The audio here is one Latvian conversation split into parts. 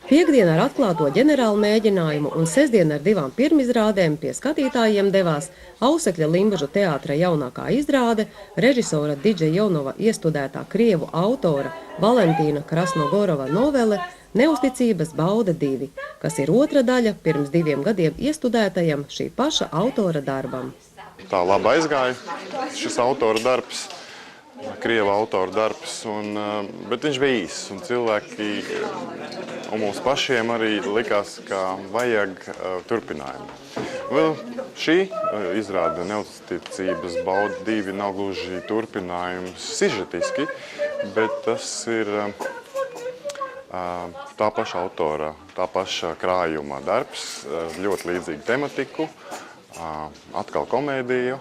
Piektdien ar atklāto ģenerālu mēģinājumu un sestdien ar 2 pirmizrādēm pie skatītājiem devās Ausekļa Limbažu teātra jaunākā izrāde, režisora Didžejonova iestudētā krievu autora Valentīna Krasnogorova novele Neusticības bauda 2, kas ir otra daļa pirms 2 gadiem iestudētajam šī paša autora darbam. Tā labi aizgāja šis autora darbs. Krieva autora darbs, bet viņš bija īss, un cilvēki un mums pašiem arī likās, ka vajag turpinājumu. Vēl šī izrāde Neusticības bauda 2 nav gluži turpinājums sižetiski, bet tas ir tā paša autora, tā paša krājuma darbs, ļoti līdzīgu tematiku, atkal komēdiju.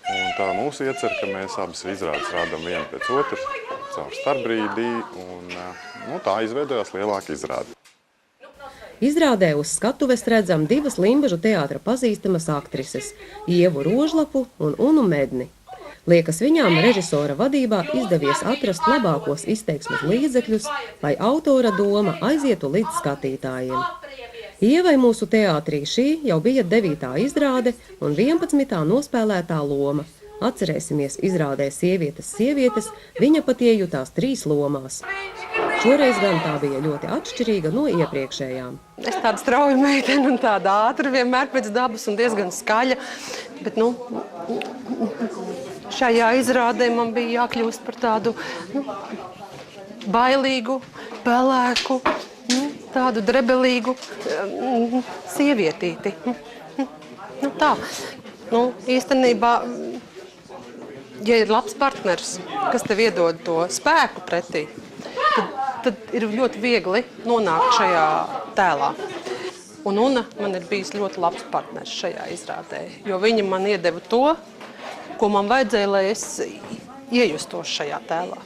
Un tā mūsu iecer, ka mēs abas izrādes rādām vienu pēc otras, caur starpbrīdī, un tā izveidojās lielāka izrāde. Izrādē uz skatuves redzam 2 Limbažu teātra pazīstamas aktrises – Ievu Rožlapu un Unu Medni. Liekas, viņām režisora vadībā izdevies atrast labākos izteiksmes līdzekļus, lai autora doma aizietu līdz skatītājiem. Ievai mūsu teātrī šī jau bija 9. izrāde un 11. nospēlētā loma. Atcerēsimies, izrādē sievietes, viņa pat iejutās 3 lomās. Šoreiz gan tā bija ļoti atšķirīga no iepriekšējām. Es tāda strauja meitene un tāda ātra vienmēr pēc dabas un diezgan skaļa, bet šajā izrādē man bija jākļūst par tādu bailīgu, pelēku, tādu drebelīgu sievietīti. Tā. Īstenībā, ja ir labs partners, kas tev iedod to spēku pretī, tad ir ļoti viegli nonākt šajā tēlā. Un Una man ir bijis ļoti labs partners šajā izrādē, jo viņa man iedeva to, ko man vajadzēja, lai es iejustos šajā tēlā.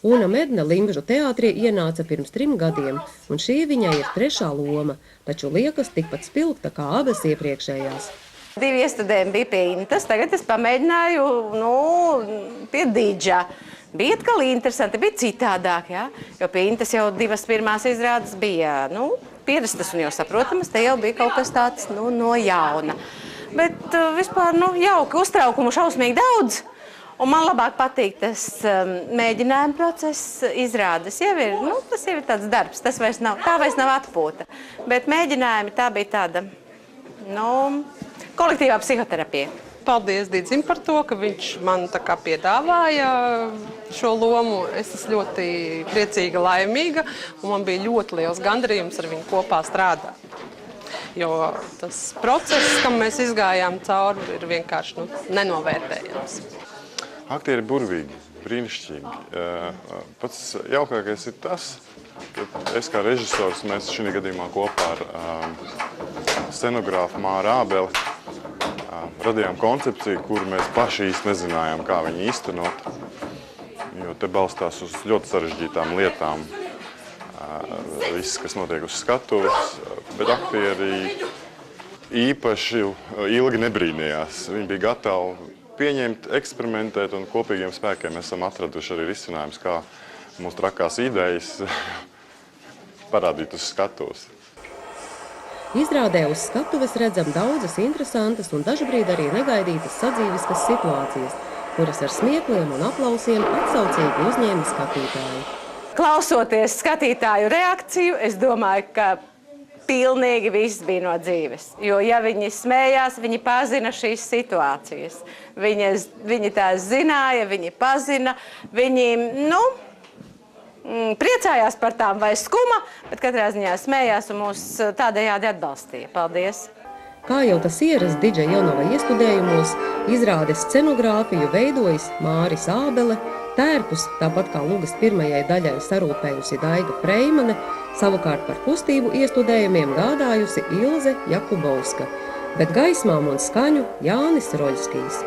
Una Medne Limbažu teātrī ienāca pirms 3 gadiem, un šī viņai ir 3. loma, taču liekas tikpat spilgta kā abas iepriekšējās. 2 iestudējumi bija pie Intas, tagad es pamēģināju pie Didža. Bija atkal interesanti, bija citādāk, ja? Jo pie Intas jau 2 pirmās izrādes bija pierastas un jau saprotamas, te jau bija kaut kas tāds no jauna. Bet vispār jauki, uztraukumu šausmīgi daudz. Un man labāk patīk tas mēģinājuma process, izrādes. Tas jau ir tāds darbs, tā vairs nav atpūta. Bet mēģinājumi tā bija tāda, kolektīvā psihoterapija. Paldies Didzim par to, ka viņš man tā kā piedāvāja šo lomu. Es esmu ļoti priecīga, laimīga, un man bija ļoti liels gandarījums ar viņu kopā strādāt. Jo tas process, kam mēs izgājām cauri, ir vienkārši nenovērtējams. Aktieri burvīgi, brīnišķīgi. Pats jaukākais ir tas, ka es kā režisors, mēs šī gadījumā kopā ar scenogrāfu Māru Ābeli radījām koncepciju, kuru mēs paši īsti nezinājām, kā viņu īstenot. Jo te balstās uz ļoti sarežģītām lietām, viss, kas notiek uz skatuves, bet aktieri īpaši ilgi nebrīnījās. Viņi bija gatavi pieņemt, eksperimentēt, un kopīgiem spēkiem esam atraduši arī risinājums, kā mūsu trakās idejas parādīt uz skatuves. Izrādē uz skatuves redzam daudzas interesantas un dažbrīd arī negaidītas sadzīviskas situācijas, kuras ar smiekliem un aplausiem atsaucīgi uzņēma skatītāji. Klausoties skatītāju reakciju, es domāju, ka pilnīgi viss bija no dzīves. Jo, ja viņi smējās, viņi pazina šīs situācijas. Viņi tās zināja, viņi pazina, viņi, priecājās par tām vai skuma, bet katrā ziņā smējās un mūs tādējādi atbalstīja. Paldies! Kā jau tas ierasts Didžejonova iestudējumos, izrādes scenogrāfiju veidojas Māris Ābele, tērpus, tāpat kā Lugas pirmajai daļai sarūpējusi Daiga Freimane, savukārt par kustību iestudējumiem gādājusi Ilze Jakubovska, bet gaismām un skaņu Jānis Roļskijs.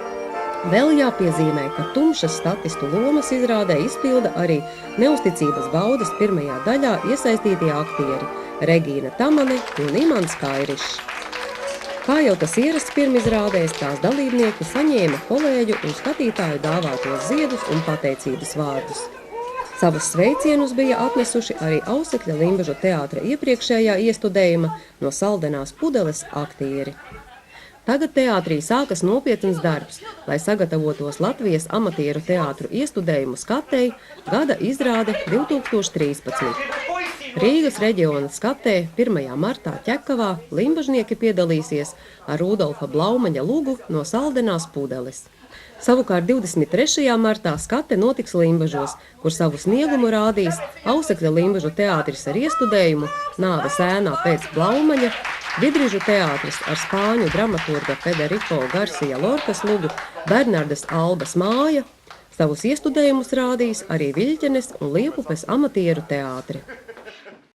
Vēl jāpiezīmē, ka tumšas statistu lomas izrādē izpilda arī Neusticības baudas pirmajā daļā iesaistītie aktieri Regīna Tamane un Imants Kairišs. Kā jau tas ierasts pirmizrādēs, tās dalībnieki saņēma kolēģu un skatītāju dāvātos ziedus un pateicības vārdus. Savus sveicienus bija atnesuši arī Ausekļa Limbažu teātra iepriekšējā iestudējuma no Saldenās Pudeles aktieri. Tagad teātrī sākas nopietns darbs, lai sagatavotos Latvijas amatieru teātru iestudējumu skatei gada izrāde 2013. Rīgas reģiona skatē 1. martā Ķekavā limbažnieki piedalīsies ar Rudolfa Blaumaņa lugu no Saldenās Pudeles. Savukārt 23. martā skate notiks Limbažos, kur savu sniegumu rādīs Ausekļa Limbažu teātris ar iestudējumu Nāves ēnā pēc Blaumaņa, Vidrižu teātris ar spāņu dramaturga Federico Garcia Lorkas lugu Bernardas Albas māja. Savus iestudējumus rādīs arī Viļķenes un Liepupes amatieru teātri.